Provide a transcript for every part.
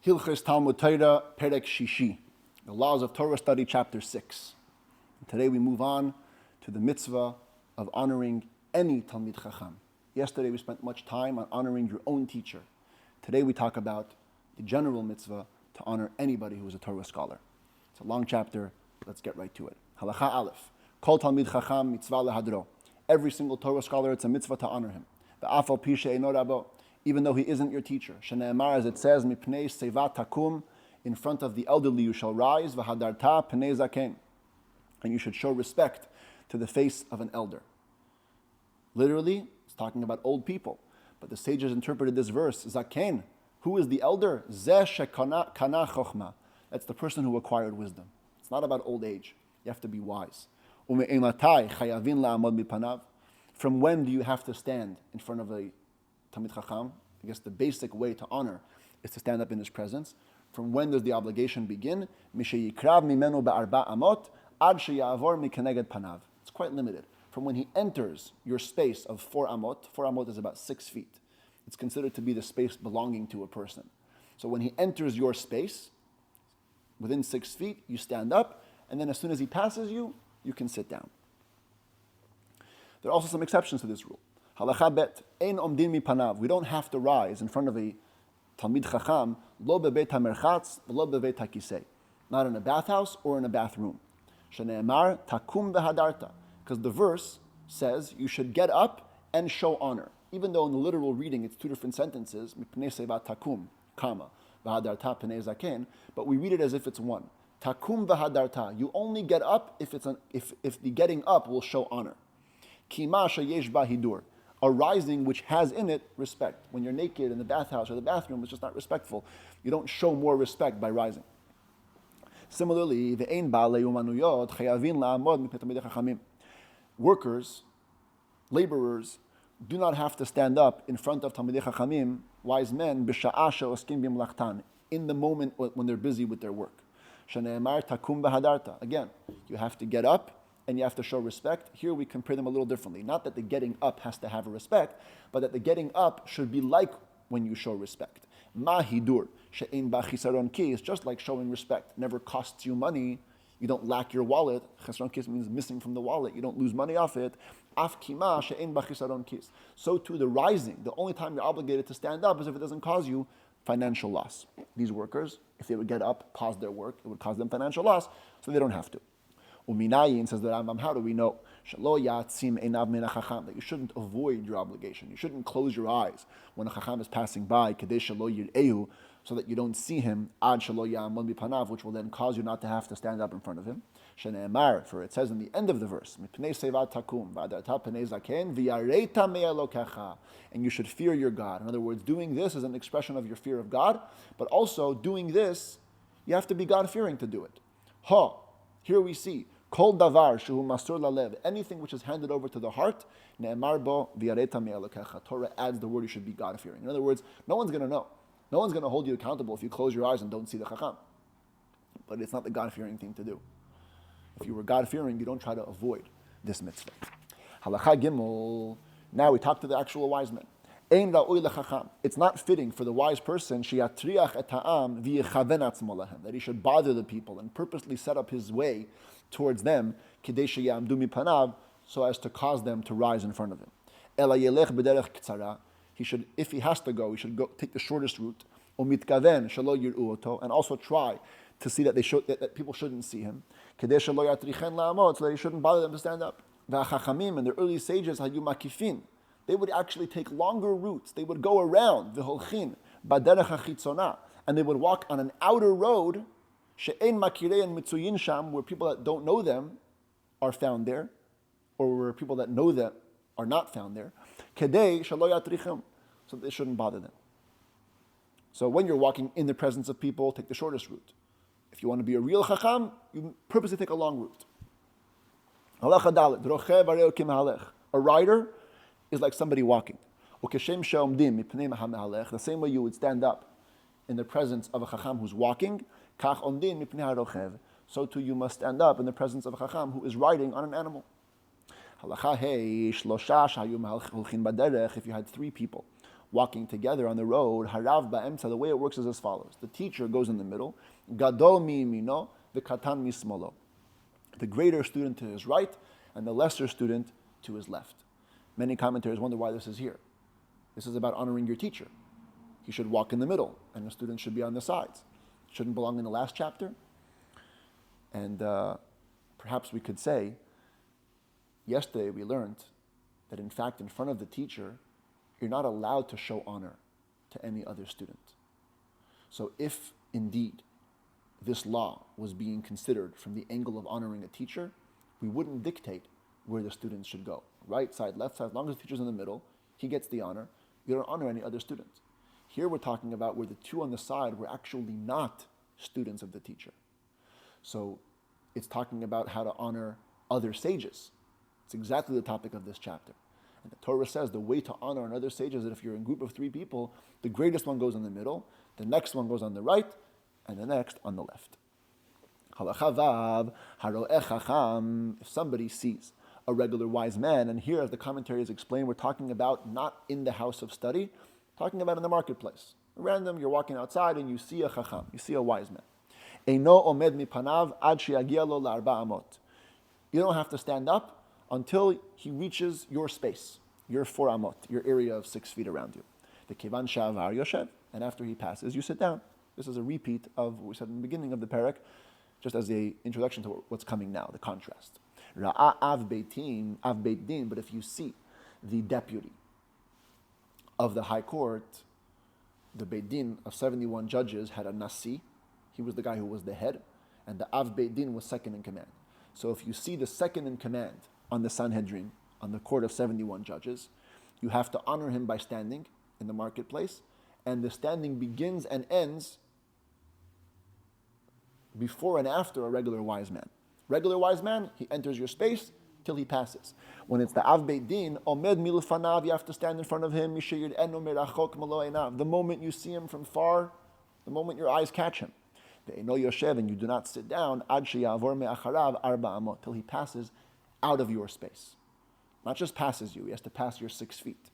Hilchos Talmud Torah, Perek Shishi, the Laws of Torah Study, Chapter 6. And today we move on to the mitzvah of honoring any Talmid Chacham. Yesterday we spent much time on honoring your own teacher. Today we talk about the general mitzvah to honor anybody who is a Torah scholar. It's a long chapter. Let's get right to it. Halacha Aleph. Kol Talmid Chacham mitzvah lehadro. Every single Torah scholar, it's a mitzvah to honor him. V'afal pi she'eino rabo. Even though he isn't your teacher. Shene'emar, as it says, mipnei seva takum, in front of the elderly you shall rise, v'hadarta pnei zaken. And you should show respect to the face of an elder. Literally, it's talking about old people. But the sages interpreted this verse, zaken. Who is the elder? Zeh shekana chochma. That's the person who acquired wisdom. It's not about old age. You have to be wise. Ume'ematai chayavin la'amod mipanav. From when do you have to stand in front of a Talmid Chacham? I guess the basic way to honor is to stand up in his presence. From when does the obligation begin? Misheyikrav mimenu be'arba amot ad sheyavor mikeneged panav. It's quite limited. From when he enters your space of 4 amot. 4 amot is about 6 feet. It's considered to be the space belonging to a person. So when he enters your space, within 6 feet, you stand up, and then as soon as he passes you, you can sit down. There are also some exceptions to this rule. Halacha bet, ein omdim mi panav. We don't have to rise in front of a Talmid Chacham, lo bebeit hamerchatz, lo bebeit hakisei. Not in a bathhouse or in a bathroom. Shene'emar takum v'hadarta. Because the verse says you should get up and show honor. Even though in the literal reading it's 2 different sentences, mipnei seva takum, comma, v'hadarta pnei zaken, but we read it as if it's one. Takum v'hadarta. You only get up if the getting up will show honor. Kima sheyesh ba hidur. A rising which has in it respect. When you're naked in the bathhouse or the bathroom, it's just not respectful. You don't show more respect by rising. Similarly, ve'ein ba'alei umanuyot chayavin la'amod mipnei talmidei chachamim. Workers, laborers, do not have to stand up in front of Talmidei Chachamim, wise men, b'sha'ah she'oskim b'mlachtan, in the moment when they're busy with their work. Shene'emar takum v'hadarta. Again, you have to get up and you have to show respect. Here we compare them a little differently. Not that the getting up has to have a respect, but that the getting up should be like when you show respect. Ma hidur she'ein ba chisaron ki is just like showing respect. Never costs you money. You don't lack your wallet. Chisaron kis means missing from the wallet. You don't lose money off it. Af kima she'ein ba chisaron kis. So too the rising. The only time you're obligated to stand up is if it doesn't cause you financial loss. These workers, if they would get up, pause their work, it would cause them financial loss, so they don't have to. Uminayin, says the Rambam, how do we know? That you shouldn't avoid your obligation. You shouldn't close your eyes when a chacham is passing by, so that you don't see him, which will then cause you not to have to stand up in front of him. For it says in the end of the verse, and you should fear your God. In other words, doing this is an expression of your fear of God, but also doing this, you have to be God-fearing to do it. Here we see, Kol davar shehu masur lalev, anything which is handed over to the heart, ne'emar bo v'yareta me'elokecha. Torah adds the word you should be God-fearing. In other words, no one's going to know. No one's going to hold you accountable if you close your eyes and don't see the chacham. But it's not the God-fearing thing to do. If you were God-fearing, you don't try to avoid this mitzvah. Halacha gimel. Now we talk to the actual wise men. Ein ra'ui lechacham. It's not fitting for the wise person sheyatriach et ha'am v'yechaven atzmo lahem, that he should bother the people and purposely set up his way towards them, kidei sheyamdu mipanav, so as to cause them to rise in front of him. Ela yelech b'derech k'tzara. He should, if he has to go, he should go take the shortest route. Umitkaven shelo yir'u oto, and also try to see that that people shouldn't see him. Kidei shelo yatrichen la'amod, so that he shouldn't bother them to stand up. V'achachamim, and the early sages hayu makifin. They would actually take longer routes. They would go around v'holchin baderech hachitzona, and they would walk on an outer road she'ein makirei and mitzuyin sham, where people that don't know them are found there, or where people that know them are not found there. Kedei shelo yatrichim, so they shouldn't bother them. So when you're walking in the presence of people, take the shortest route. If you want to be a real chacham, you purposely take a long route. Halacha dalet, rochev arei kim halech. A rider is like somebody walking. The same way you would stand up in the presence of a chacham who's walking, so too you must stand up in the presence of a chacham who is riding on an animal. If you had 3 people, walking together on the road, harav ba'emtza, the way it works is as follows. The teacher goes in the middle, gadol mi'imino, the katan mismolo. The greater student to his right, and the lesser student to his left. Many commentators wonder why this is here. This is about honoring your teacher. He should walk in the middle, and the student should be on the sides. It shouldn't belong in the last chapter. And perhaps we could say, yesterday we learned that in fact, in front of the teacher, you're not allowed to show honor to any other student. So if indeed this law was being considered from the angle of honoring a teacher, we wouldn't dictate where the students should go. Right side, left side, as long as the teacher's in the middle, he gets the honor. You don't honor any other student. Here we're talking about where the two on the side were actually not students of the teacher. So it's talking about how to honor other sages. It's exactly the topic of this chapter. And the Torah says the way to honor another sage is that if you're in a group of 3 people, the greatest one goes in the middle, the next one goes on the right, and the next on the left. Halachavav, haro'eh chacham, if somebody sees a regular wise man, and here as the commentaries explain, we're talking about not in the house of study, talking about in the marketplace. Random, you're walking outside and you see a chacham, you see a wise man. Eino omed mipanav ad sheyagia lo la'arba amot. You don't have to stand up until he reaches your space, your 4 amot, your area of 6 feet around you. The kevan sha'avar yoshev, and after he passes, you sit down. This is a repeat of what we said in the beginning of the parak, just as an introduction to what's coming now, the contrast. Ra'a av beit din, but if you see the deputy of the high court, the beit din of 71 judges had a nasi, he was the guy who was the head, and the av beit din was second in command. So if you see the second in command on the Sanhedrin, on the court of 71 judges, you have to honor him by standing in the marketplace, and the standing begins and ends before and after a regular wise man. Regular wise man, he enters your space till he passes. When it's the Av Beit Din, Omed milufanav, you have to stand in front of him. The moment you see him from far, the moment your eyes catch him. And you do not sit down till he passes out of your space. Not just passes you, he has to pass your 6 feet.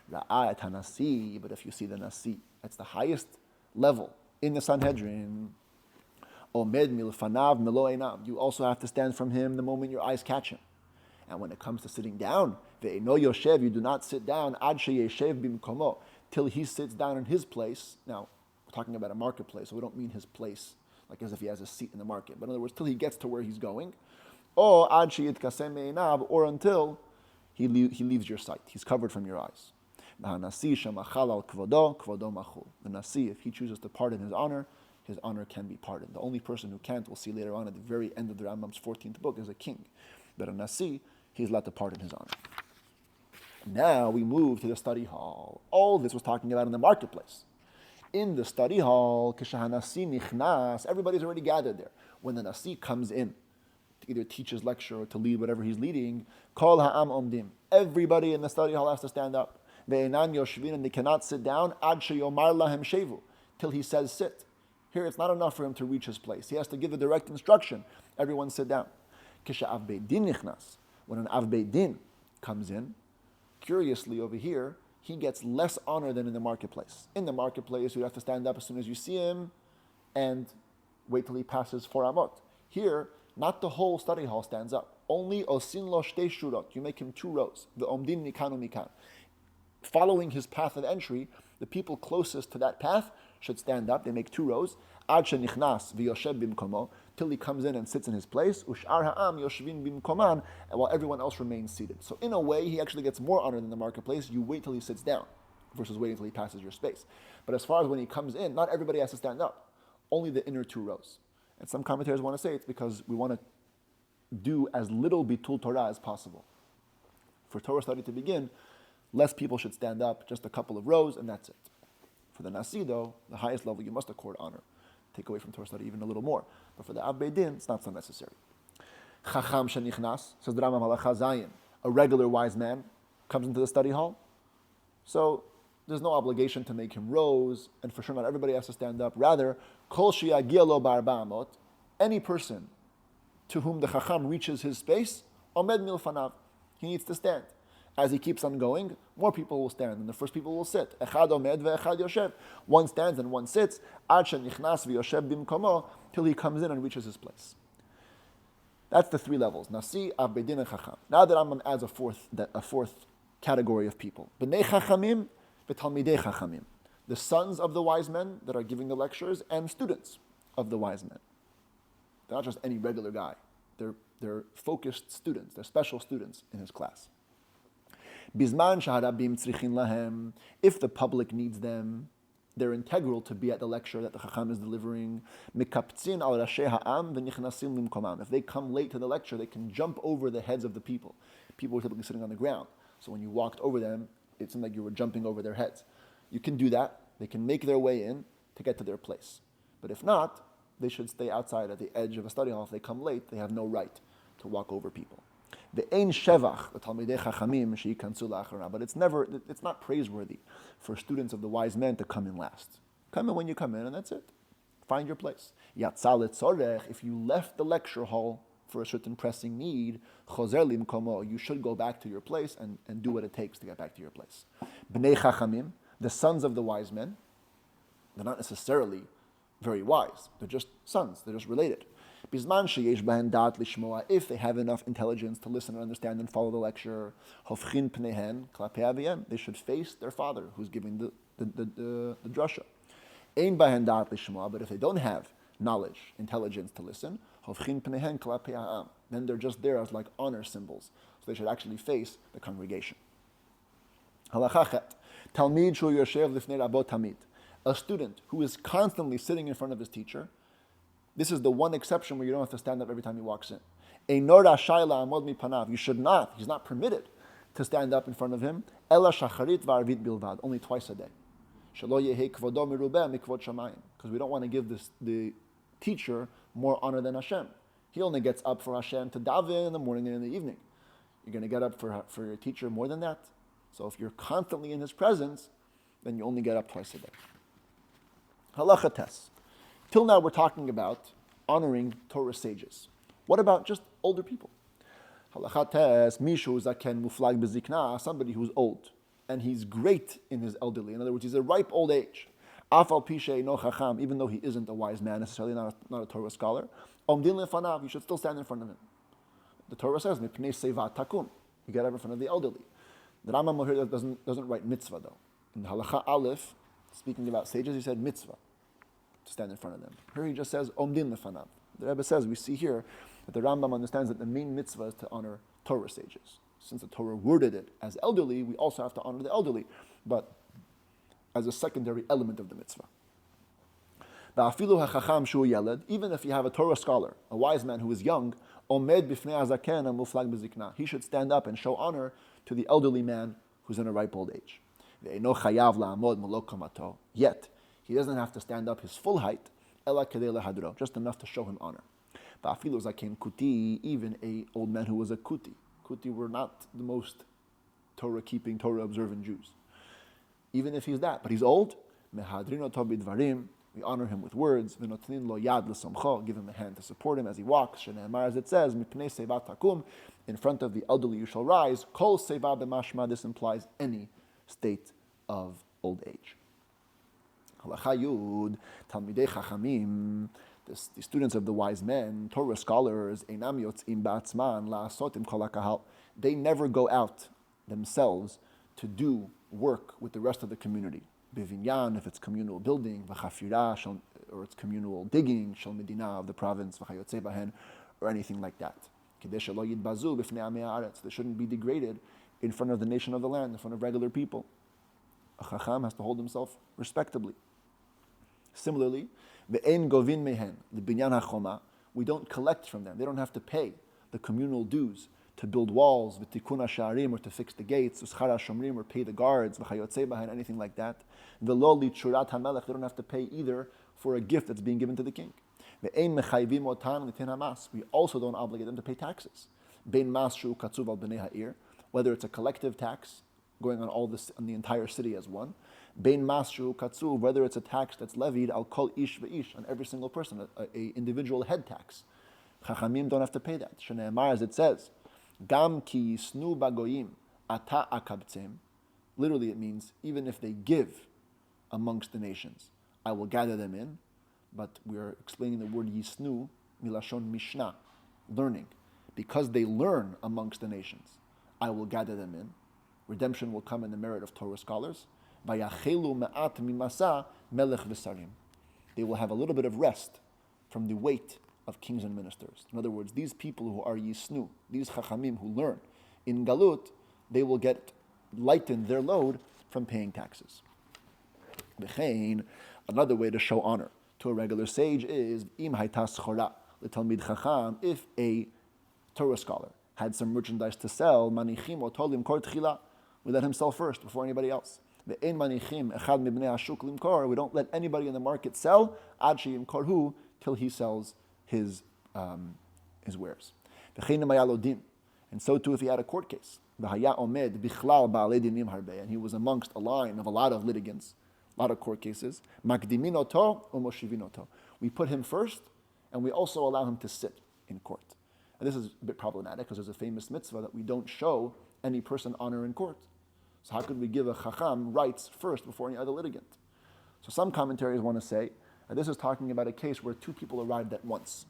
But if you see the nasi, that's the highest level in the Sanhedrin. Omed milfanav melo einav. You also have to stand from him the moment your eyes catch him. And when it comes to sitting down, ve'eno yoshev, you do not sit down ad sheyeshev bimkomo, till he sits down in his place. Now, we're talking about a marketplace, so we don't mean his place, like as if he has a seat in the market. But in other words, till he gets to where he's going. Or ad sheyitkasem me'einav, or until he leaves your sight. He's covered from your eyes. The Nasi, if he chooses to pardon his honor can be pardoned. The only person who can't, we'll see later on at the very end of the Rambam's 14th book, is a king. But a Nasi, he's allowed to pardon his honor. Now we move to the study hall. All this was talking about in the marketplace. In the study hall, Kishahanasi nichnas, everybody's already gathered there. When the Nasi comes in to either teach his lecture or to lead whatever he's leading, Kol ha'am omdim. Everybody in the study hall has to stand up. Ve'enan yoshvin, and they cannot sit down ad sheyomar lahem shevu, till he says sit. Here it's not enough for him to reach his place. He has to give the direct instruction. Everyone sit down. Kisha av beit din nichnas. When an av beit din comes in, curiously over here, he gets less honor than in the marketplace. In the marketplace, you have to stand up as soon as you see him and wait till he passes 4 amot. Here, not the whole study hall stands up. Only osin lo shtei shurot. You make him 2 rows. The omdin mikanu mikan. Following his path of entry, the people closest to that path should stand up. They make 2 rows. Ad shenichnas v'yoshev bimkomo, till he comes in and sits in his place. Ushar ha'am yoshvin bimkoman, while everyone else remains seated. So in a way, he actually gets more honor than the marketplace. You wait till he sits down versus waiting till he passes your space. But as far as when he comes in, not everybody has to stand up. Only the inner 2 rows. And some commentators want to say it's because we want to do as little bitul Torah as possible. For Torah study to begin, less people should stand up, just a couple of rows, and that's it. For the Nasi, though, the highest level, you must accord honor. Take away from Torah study even a little more. But for the Av Beit Din, it's not so necessary. Chacham shenichnas, says the Rambam halacha zayin, a regular wise man comes into the study hall. So there's no obligation to make him rows, and for sure not everybody has to stand up. Rather, kol sheyagia lo b'arba amot, any person to whom the Chacham reaches his space, omed milfanav, he needs to stand. As he keeps on going, more people will stand, and the first people will sit. Echad omed ve'echad yoshev. One stands and one sits. Ad shenichnas v'yoshev bimkomo, till he comes in and reaches his place. That's the three levels. Nasi, Av Beis Din, and Chacham. Now that Rambam adds a fourth category of people. B'nei Chachamim, v'talmidei Chachamim. The sons of the wise men that are giving the lectures, and students of the wise men. They're not just any regular guy. They're focused students. They're special students in his class. Bizman shaharabim tzrichin lahem. If the public needs them, they're integral to be at the lecture that the Chacham is delivering. Mikaptzin al rashei ha'am v'nichnasim limkomam. If they come late to the lecture, they can jump over the heads of the people. People were typically sitting on the ground. So when you walked over them, it seemed like you were jumping over their heads. You can do that. They can make their way in to get to their place. But if not, they should stay outside at the edge of a study hall. If they come late, they have no right to walk over people. The ein shevach, the talmidei chachamim sheyikansu la'achara, but it's not praiseworthy for students of the wise men to come in last. Come in when you come in, and that's it. Find your place. Yatzal etzorech, if you left the lecture hall for a certain pressing need, chozer limkomo, you should go back to your place and do what it takes to get back to your place. Bnei chachamim, the sons of the wise men, they're not necessarily very wise. They're just sons. They're just related. Bizman sheyesh bahen dat lishmoa, if they have enough intelligence to listen and understand and follow the lecture, hofchin pnehen klapei aviem, they should face their father who's giving the drasha. Ein bahen dat lishmoa, but if they don't have knowledge, intelligence to listen, hofchin pnehen klapei ha'am, then they're just there as like honor symbols. So they should actually face the congregation. Halacha chet, talmid shu yoshev lifnei rabo tamid, a student who is constantly sitting in front of his teacher. This is the one exception where you don't have to stand up every time he walks in. You should not, he's not permitted to stand up in front of him. Only twice a day. Because we don't want to give the teacher more honor than Hashem. He only gets up for Hashem to daven in the morning and in the evening. You're going to get up for your teacher more than that. So if you're constantly in his presence, then you only get up twice a day. Halacha tes. Till now, we're talking about honoring Torah sages. What about just older people? Halachates, mishu zaken muflag bezikna, somebody who's old, and he's great in his elderly. In other words, he's a ripe old age. Afal pishe no chacham, even though he isn't a wise man, necessarily not a Torah scholar. Omdin lefanav, you should still stand in front of him. The Torah says, mipnei seva takum, you get up in front of the elderly. The Rambam here doesn't write mitzvah though. In Halacha Aleph, speaking about sages, he said mitzvah, to stand in front of them. Here he just says, Omdin lefanav. The Rebbe says, we see here that the Rambam understands that the main mitzvah is to honor Torah sages. Since the Torah worded it as elderly, we also have to honor the elderly, but as a secondary element of the mitzvah. Even if you have a Torah scholar, a wise man who is young, he should stand up and show honor to the elderly man who's in a ripe old age. Yet, he doesn't have to stand up his full height, just enough to show him honor. Even a old man who was a kuti. Kuti were not the most Torah-keeping, Torah-observant Jews. Even if he's that, but he's old, we honor him with words, give him a hand to support him as he walks, as it says, in front of the elderly you shall rise, kol seva b'mashma, this implies any state of old age. Halacha Yud, Talmidei Chachamim, the students of the wise men, Torah scholars, Einam yotzim ba'atzman la'asotim kol hakahal, they never go out themselves to do work with the rest of the community. Bevinyan, if it's communal building, v'chafira, or it's communal digging, shel medina, of the province, v'chayotze bahen, or anything like that. Kedei shelo yidbazu b'fnei amei haaretz, they shouldn't be degraded in front of the nation of the land, in front of regular people. A chacham has to hold himself respectably. Similarly, ve'en govin mehen, the binyan hachoma, we don't collect from them. They don't have to pay the communal dues to build walls, v'tikun ha'sharim, or to fix the gates, u'schar ha'shomrim, or pay the guards, v'chayotze bahen, anything like that. V'lo li'tshurat ha'melech, they don't have to pay either for a gift that's being given to the king. Ve'en mechayvim otan l'tin hamas, we also don't obligate them to pay taxes. Bein mas shu katzuv al b'nei ha'ir, whether it's a collective tax going on the entire city as one. Bein mas shu katzuv, whether it's a tax that's levied al kol ish ve'ish, on every single person, a individual head tax. Chachamim don't have to pay that. Shneimar, as it says, Gam ki yisnu bagoyim ata akabtzem. Literally it means, even if they give amongst the nations, I will gather them in. But we are explaining the word yisnu, milashon mishnah, learning. Because they learn amongst the nations, I will gather them in. Redemption will come in the merit of Torah scholars. Vayachelu me'at mimasa melech v'sarim. They will have a little bit of rest from the weight of kings and ministers. In other words, these people who are yisnu, these chachamim who learn in galut, they will get lightened their load from paying taxes. V'chein, another way to show honor to a regular sage is im hayta schora l'talmid chacham. If a Torah scholar had some merchandise to sell, manichim oto limkor tchila, we let him sell first before anybody else. Ve'en manichim echad mibnei hashuk limkor. We don't let anybody in the market sell ad sheyimkorhu, till he sells his wares. And so too if he had a court case. And he was amongst a line of a lot of litigants, a lot of court cases. We put him first, and we also allow him to sit in court. And this is a bit problematic because there's a famous mitzvah that we don't show any person honor in court. So how could we give a chacham rights first before any other litigant? So some commentaries want to say, and this is talking about a case where two people arrived at once.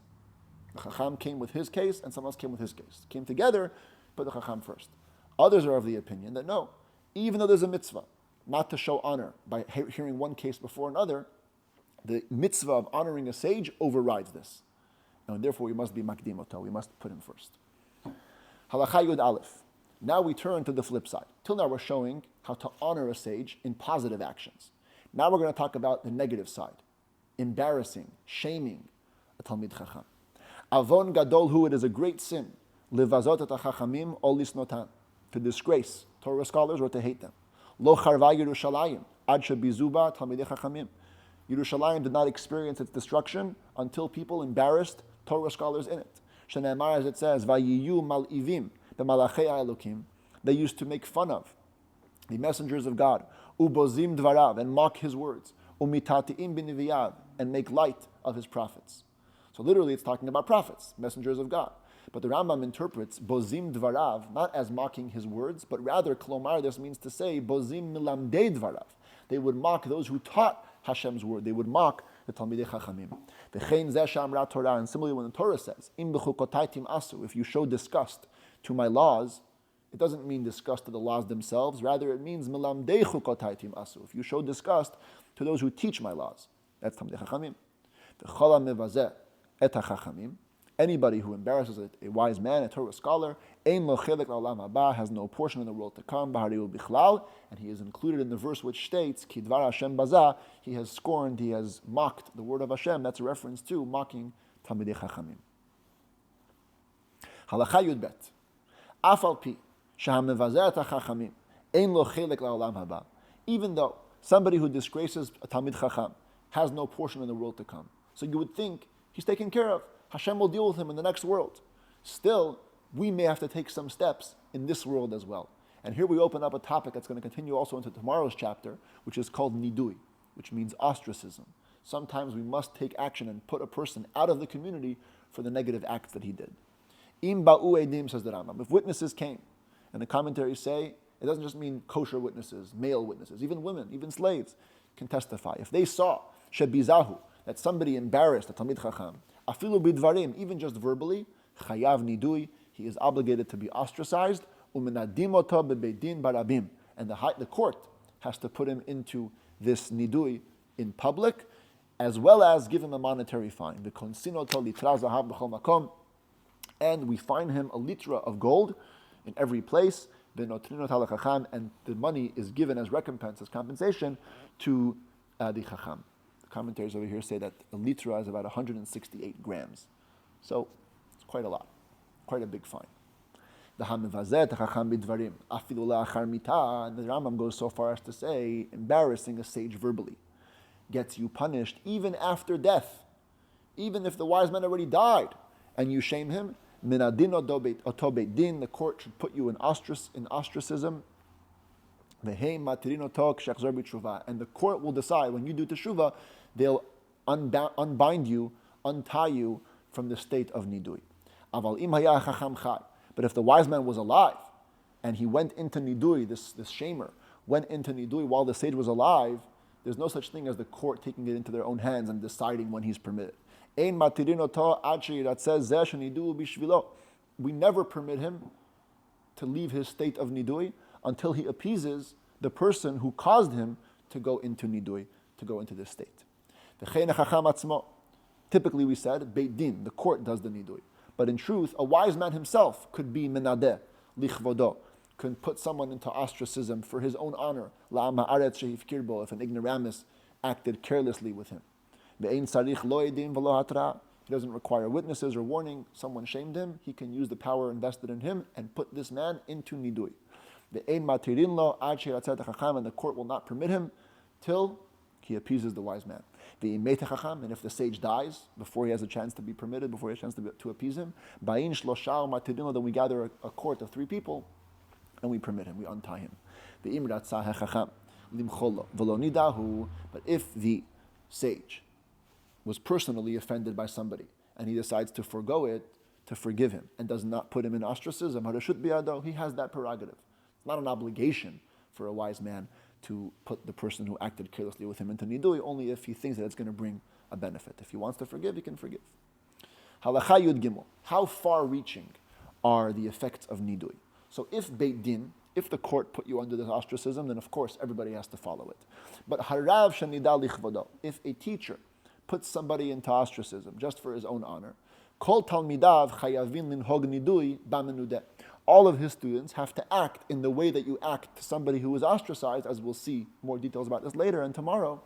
The chacham came with his case and someone else came with his case. Came together, put the chacham first. Others are of the opinion that no, even though there's a mitzvah not to show honor by hearing one case before another, the mitzvah of honoring a sage overrides this. And therefore we must be makdimoto, we must put him first. Halacha Yud Aleph. Now we turn to the flip side. Till now we're showing how to honor a sage in positive actions. Now we're going to talk about the negative side. Embarrassing, shaming a Talmid Chacham. Avon gadol hu, it is a great sin, livazot et hachachamim ol lisnotan, to disgrace Torah scholars or to hate them. Lo charva Yerushalayim ad shebizuba Talmidei Chachamim. Yerushalayim did not experience its destruction until people embarrassed Torah scholars in it. Shene'emar, as it says, vayiyu mal'ivim b'malachei ha'elokim. They used to make fun of the messengers of God, ubozim dvarav, and mock his words, umitati'im b'niviyav, and make light of his prophets. So literally it's talking about prophets, messengers of God. But the Rambam interprets bozim dvarav not as mocking his words, but rather, klomar, this means to say, bozim milamdei dvarav. They would mock those who taught Hashem's word. They would mock the Talmidei Chachamim. V'chein zeh she'amra Torah, and similarly when the Torah says, im b'chukotaytim asu, if you show disgust to my laws, it doesn't mean disgust to the laws themselves, rather it means milamdei chukotaytim asu, if you show disgust to those who teach my laws. That's Talmidei Chachamim. V'chol ha'mevazeh et hachachamim, anybody who embarrasses a wise man, a Torah scholar, ein lo chelek la'olam haba, has no portion in the world to come, b'hariu bichlal, and he is included in the verse which states, ki dvar Hashem bazah, he has scorned, he has mocked the word of Hashem. That's a reference to mocking Talmidei Chachamim. Halacha Yud Bet. Af al pi, shehamevazeh et hachachamim, ein lo chelek la'olam haba. Even though somebody who disgraces a Talmid Chacham has no portion in the world to come. So you would think he's taken care of. Hashem will deal with him in the next world. Still, we may have to take some steps in this world as well. And here we open up a topic that's going to continue also into tomorrow's chapter, which is called nidui, which means ostracism. Sometimes we must take action and put a person out of the community for the negative acts that he did. Im ba'u edim, says the Rambam. If witnesses came, and the commentaries say, it doesn't just mean kosher witnesses, male witnesses, even women, even slaves can testify. If they saw shebizahu, that somebody embarrassed a Talmid Chacham, afilu bidvarim, even just verbally, chayav nidui, he is obligated to be ostracized, umenadim oto bebeidin barabim, and the court has to put him into this nidui in public, as well as give him a monetary fine. V'konsino oto litra zahav b'chol makom, and we fine him a litra of gold in every place, v'notrinot al chacham, and the money is given as recompense, as compensation to the chacham. Commentaries over here say that a litra is about 168 grams. So it's quite a lot, quite a big fine. The hamivazeh chacham bidvarim afilu la'achar mitah, and the Rambam goes so far as to say, embarrassing a sage verbally gets you punished even after death. Even if the wise man already died and you shame him, minadin oto beit din, the court should put you in ostracism. And the court will decide, when you do teshuvah, they'll unbind you, untie you from the state of nidui. But if the wise man was alive, and he went into nidui, this shamer, went into nidui while the sage was alive, there's no such thing as the court taking it into their own hands and deciding when he's permitted. We never permit him to leave his state of nidui until he appeases the person who caused him to go into nidui, to go into this state. Typically we said, Beit Din, the court does the nidui. But in truth, a wise man himself could be menadeh, lichvodo, can put someone into ostracism for his own honor, la'am ha'aretz shehifkir bo, if an ignoramus acted carelessly with him. Ve'ein sarich lo edin v'lo hatra. He doesn't require witnesses or warning. Someone shamed him, he can use the power invested in him and put this man into nidui. Ve'ein matirin lo ad she'ratzat hacham, and the court will not permit him till he appeases the wise man. And if the sage dies before he has a chance to be permitted, before he has a chance to appease him, then we gather a court of 3 people and we permit him, we untie him. But if the sage was personally offended by somebody and he decides to forgo it, to forgive him, and does not put him in ostracism, he has that prerogative. It's not an obligation for a wise man to put the person who acted carelessly with him into nidui, only if he thinks that it's going to bring a benefit. If he wants to forgive, he can forgive. Halacha Yud Gimel. How far-reaching are the effects of nidui? So if Beit Din, if the court put you under this ostracism, then of course everybody has to follow it. But harav shenida lichvodo, if a teacher puts somebody into ostracism just for his own honor, kol talmidav chayavin linhog nidui bamenudeh. All of his students have to act in the way that you act to somebody who is ostracized, as we'll see more details about this later and tomorrow.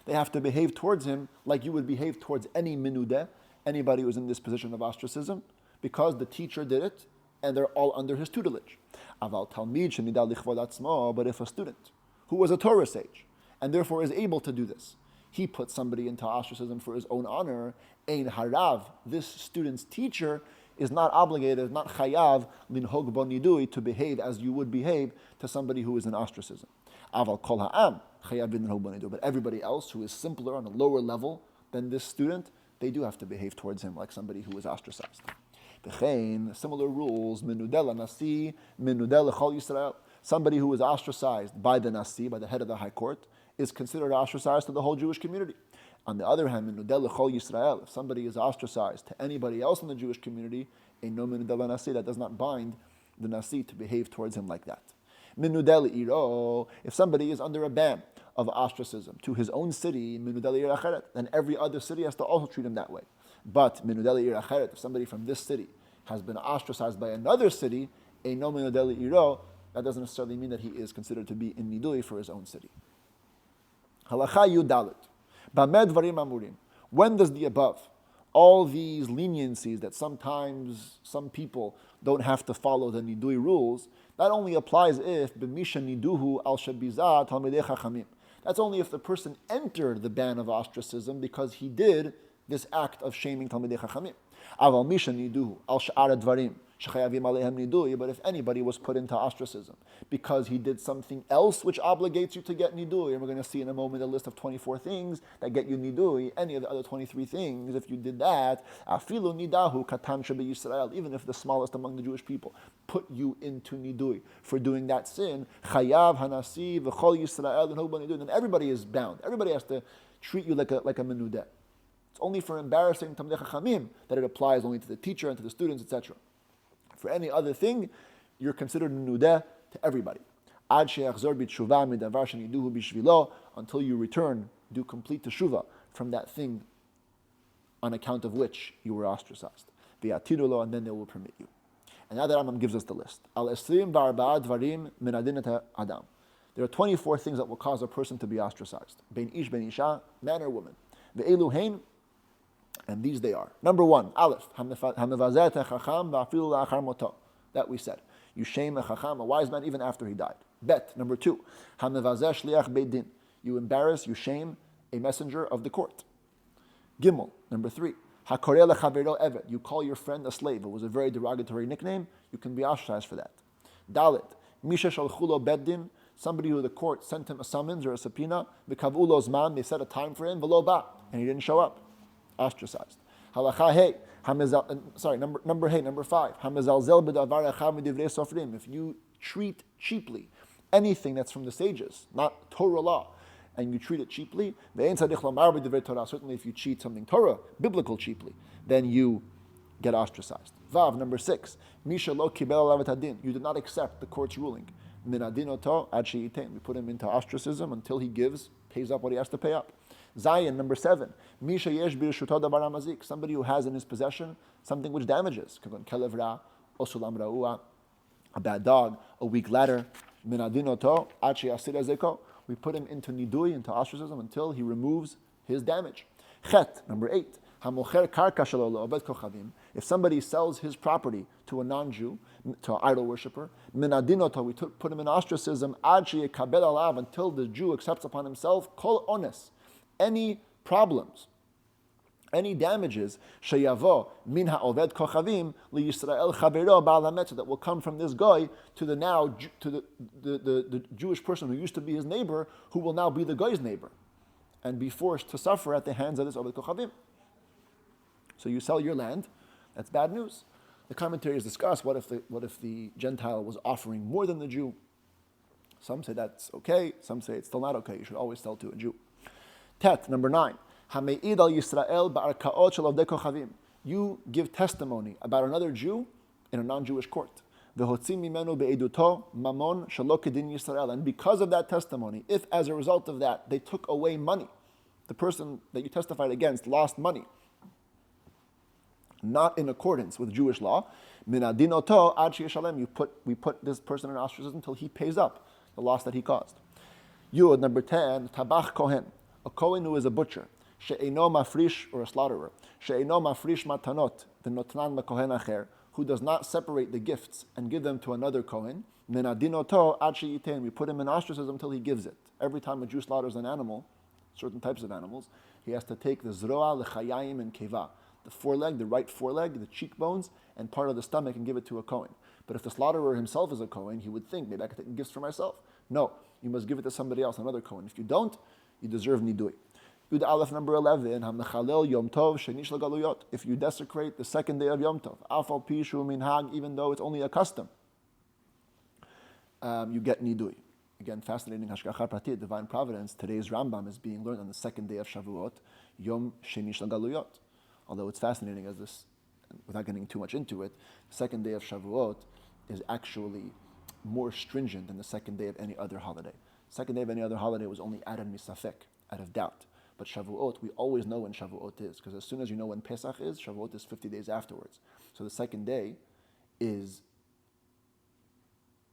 They have to behave towards him like you would behave towards any minudeh, anybody who's in this position of ostracism, because the teacher did it, and they're all under his tutelage. Aval talmid shenida lichvod atzmo, but if a student who was a Torah sage, and therefore is able to do this, he puts somebody into ostracism for his own honor, ein harav, this student's teacher, is not obligated, is not chayav linhog bo nidui, to behave as you would behave to somebody who is in ostracism. Aval kol ha'am chayav linhog bo nidui. But everybody else who is simpler on a lower level than this student, they do have to behave towards him like somebody who is ostracized. V'chein, similar rules, menudel nasi, menudel l'chol Yisrael. Somebody who is ostracized by the nasi, by the head of the high court, is considered ostracized to the whole Jewish community. On the other hand, menudel l'chol Yisrael, if somebody is ostracized to anybody else in the Jewish community, ain't no menudel nasi, that does not bind the nasi to behave towards him like that. Menudel iro, if somebody is under a ban of ostracism to his own city, menudel ir acheret, then every other city has to also treat him that way. But menudel ir acheret, if somebody from this city has been ostracized by another city, ain't no menudel iro, that doesn't necessarily mean that he is considered to be in nidui for his own city. Halacha Yud Dalet. Bamed Dvarim Amurim. When does the above, all these leniencies that sometimes some people don't have to follow the nidui rules, that only applies if b'misha niduhu al shabizah talmidei chachamim. That's only if the person entered the ban of ostracism because he did this act of shaming talmidei chachamim. Aval misha niduhu al sha'ar dvarim shechayavim alehem nidui. But if anybody was put into ostracism because he did something else which obligates you to get nidui, and we're going to see in a moment a list of 24 things that get you nidui, any of the other 23 things, if you did that, afilu nidahu katan shebe Yisrael, even if the smallest among the Jewish people put you into nidui for doing that sin, chayav hanasi v'chol Yisrael and nidui, then everybody is bound. Everybody has to treat you like a menudeh. It's only for embarrassing Talmidei Chachamim that it applies only to the teacher and to the students, etc. For any other thing, you're considered menudeh to everybody. Ad she'achzor b'tshuvah midavar sheniduhu b'shvilo, until you return, do complete teshuvah from that thing on account of which you were ostracized. V'yatiru lo, and then they will permit you. And now the Rambam gives us the list. Al esrim v'arba'a dvarim min adinat adam. There are 24 things that will cause a person to be ostracized. Bein ish, bein isha, man or woman. Ve'elu hein, and these they are. Number 1, Aleph, hamevazeh chacham va'afilu la'achar moto. That we said. You shame a chacham, a wise man, even after he died. Bet. Number 2, hamevazeh shliach beit din. You embarrass, you shame a messenger of the court. Gimel. Number 3, hakoreh lechavero eved. You call your friend a slave. It was a very derogatory nickname. You can be ostracized for that. Dalet. Misha shalchulo bet din. Somebody who the court sent him a summons or a subpoena. V'kavu lo zman. They set a time for him. V'lo ba. And he didn't show up. Ostracized. Halacha hey, Number 5. If you treat cheaply anything that's from the sages, not Torah law, and you treat it cheaply, certainly if you cheat something Torah, biblical cheaply, then you get ostracized. Vav, number 6. You did not accept the court's ruling. We put him into ostracism until he pays up what he has to pay up. Zayin, number 7. Somebody who has in his possession something which damages. A bad dog, a weak ladder. We put him into nidui, into ostracism, until he removes his damage. Chet, number 8. If somebody sells his property to a non-Jew, to an idol worshiper, we put him in ostracism until the Jew accepts upon himself kol ones, any problems, any damages sheyavo min ha'oved kochavim liyisrael chavero ba'al hametz, that will come from this guy to the Jewish person who used to be his neighbor, who will now be the guy's neighbor, and be forced to suffer at the hands of this oved kochavim. So you sell your land, that's bad news. The commentaries discuss what if the Gentile was offering more than the Jew. Some say that's okay, some say it's still not okay. You should always sell to a Jew. Tet, number 9. Hame'id al Yisrael ba'arkaot shel avdei kochavim. You give testimony about another Jew in a non-Jewish court. V'hotzim mimenu be'eduto mamon shelo kedin Yisrael. And because of that testimony, if as a result of that they took away money, the person that you testified against lost money, not in accordance with Jewish law, minadinoto ad sheyeshalem, we put this person in ostracism until he pays up the loss that he caused. Yud, number 10, tabach kohen, a kohen who is a butcher, she'eino mafrish, or a slaughterer, she'eino mafrish matanot v'notnan mekohen acher, who does not separate the gifts and give them to another kohen, minadinoto ad sheyiten, we put him in ostracism until he gives it. Every time a Jew slaughters an animal, certain types of animals, he has to take the zroa, l'chayayim, and keva, the foreleg, the right foreleg, the cheekbones, and part of the stomach, and give it to a Kohen. But if the slaughterer himself is a Kohen, he would think, maybe I could take gifts for myself. No, you must give it to somebody else, another Kohen. If you don't, you deserve nidui. Yud Aleph, number 11, hamechalel yom tov shenish lagaluyot. If you desecrate the second day of Yom Tov, afal pishu minhag, even though it's only a custom, you get nidui. Again, fascinating hashgacha pratit, divine providence. Today's Rambam is being learned on the second day of Shavuot, Yom Shenish Lagaluyot. Although it's fascinating as this, without getting too much into it, the second day of Shavuot is actually more stringent than the second day of any other holiday. The second day of any other holiday was only added misafek, out of doubt. But Shavuot, we always know when Shavuot is, because as soon as you know when Pesach is, Shavuot is 50 days afterwards. So the second day is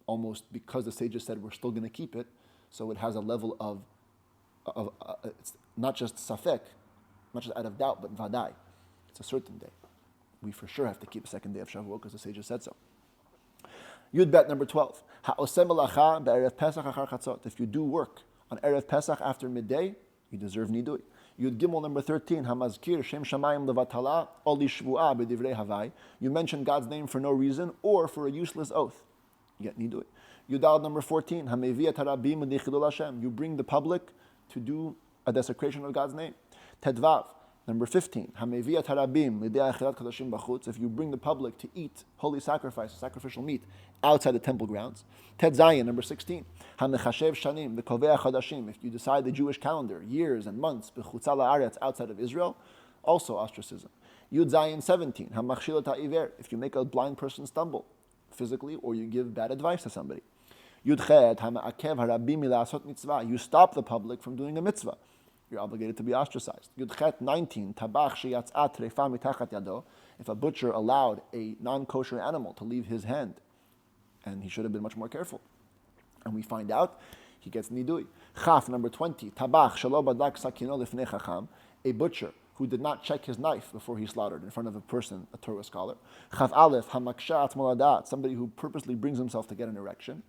almost, because the sages said we're still going to keep it, so it has a level of it's not just safek, not just out of doubt, but vadai. It's a certain day. We for sure have to keep the second day of Shavuot because the sages said so. Yud Bet, number 12. If you do work on Erev Pesach after midday, you deserve nidui. Yud Gimel, number 13. Hamazkir Shem Shamayim levatala ol lishvuah b'divrei havai. You mention God's name for no reason or for a useless oath. You get nidui. Yudal, number 14. Hameviat harabim u'dichidul Hashem. You bring the public to do a desecration of God's name. Tedvav. Number 15, Hameviyat harabim lidei achilat kadashim b'chutz. If you bring the public to eat holy sacrifice, sacrificial meat, outside the temple grounds. Ted Zayin, number 16, Hamechashev shanim v'kovei chadashim. If you decide the Jewish calendar, years and months, b'chutza la'aretz, outside of Israel, also ostracism. Yud Zayin 17, Hamachshilat ha'iver. If you make a blind person stumble physically, or you give bad advice to somebody. Yud Chet, Hama'akev harabim milasot mitzvah. You stop the public from doing a mitzvah. You're obligated to be ostracized. Yud Chet 19, Tabach sheyatzat trefa mitachat yado. If a butcher allowed a non-kosher animal to leave his hand, and he should have been much more careful, and we find out, he gets nidui. Chaf, number 20, Tabach shelo badak sakino lifnei chacham. A butcher who did not check his knife before he slaughtered in front of a person, a Torah scholar. Chaf Aleph, hamakshat moladat. Somebody who purposely brings himself to get an erection,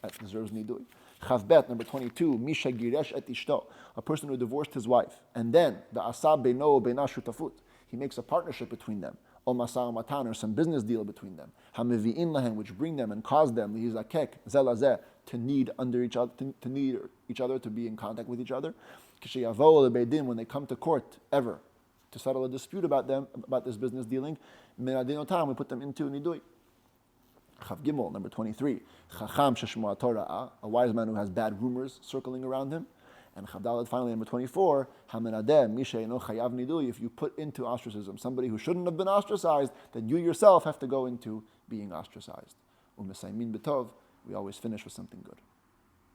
that deserves nidui. Chav Bet, number 22, Misha Giresh et Ishto, a person who divorced his wife, and then the Asab Beino Beina Shutafut, he makes a partnership between them, or Masar Matan, or some business deal between them, Hamevi'in Lahem, which bring them and cause them, Lihizakek, Zelazeh, to need under each other, to need each other, to be in contact with each other. Kishayavo Lebedim, when they come to court, ever, to settle a dispute about this business dealing, min adin otam, we put them into nidui. Chav Gimel, number 23. Chacham sheshmoa Torah, a wise man who has bad rumors circling around him. And Chav Daled, finally, number 24. Haminadeh mishe no chayav nidui. If you put into ostracism somebody who shouldn't have been ostracized, then you yourself have to go into being ostracized. Umesaymin betov. We always finish with something good.